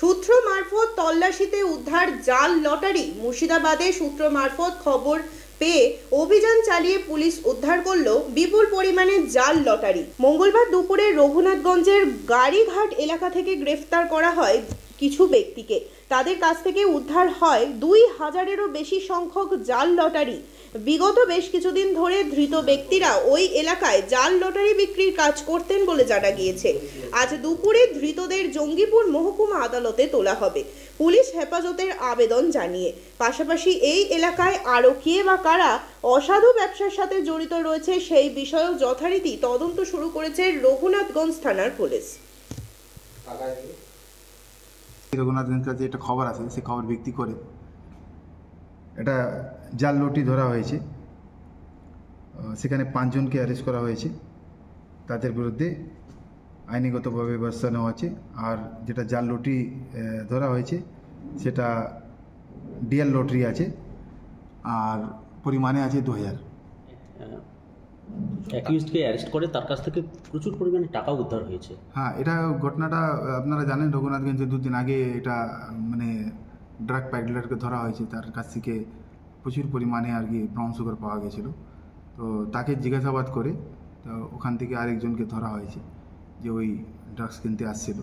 সূত্র মারফত তল্লাশিতে উদ্ধার জাল লটারি। মুর্শিদাবাদে সূত্র মারফত খবর পেয়ে অভিযান চালিয়ে পুলিশ উদ্ধার করল বিপুল পরিমাণে জাল লটারি। মঙ্গলবার দুপুরে রঘুনাথগঞ্জের গাড়িঘাট এলাকা থেকে গ্রেফতার করা হয় কিছু ব্যক্তিকে। তাদের কাছ থেকে উদ্ধার হয় 2000-এরও বেশি সংখ্যক জাল লটারি। বিগত বেশ কিছুদিন ধরে ধৃত ব্যক্তিরা ওই এলাকায় জাল লটারি বিক্রির কাজ করতেন বলে জানা গিয়েছে। আজ দুপুরে ধৃতদের জঙ্গিপুর মহকুমা আদালতে তোলা হবে পুলিশ হেফাজতের আবেদন জানিয়ে। পাশাপাশি এই এলাকায় আরও কে বা কারা অসাধু ব্যবসার সাথে জড়িত রয়েছে সেই বিষয়েও যথারীতি তদন্ত শুরু করেছে রঘুনাথগঞ্জ থানার পুলিশ। রঘুনাথগঞ্জ কাছে একটা খবর আছে, সে খবর ভিত্তি করে এটা জাল লটি ধরা হয়েছে। সেখানে 5 জনকে অ্যারেস্ট করা হয়েছে। তাদের বিরুদ্ধে আইনিগতভাবে ব্যবস্থা নেওয়া আছে। আর যেটা জাল লটি ধরা হয়েছে সেটা ডিএল লটারি আছে, আর পরিমাণে আছে 2000। অ্যাকিউজডকে অ্যারেস্ট করে তার কাছ থেকে প্রচুর পরিমাণে টাকা উদ্ধার হয়েছে। হ্যাঁ, এটা ঘটনাটা আপনারা জানেন, রঘুনাথগঞ্জে 2 দিন আগে এটা মানে ড্রাগ প্যাডলারকে ধরা হয়েছে। তার কাছ থেকে প্রচুর পরিমাণে আর কি ব্রাউন সুগার পাওয়া গেছিলো। তো তাকে জিজ্ঞাসাবাদ করে তো ওখান থেকে আরেকজনকে ধরা হয়েছে যে ওই ড্রাগস কিনতে আসছিল।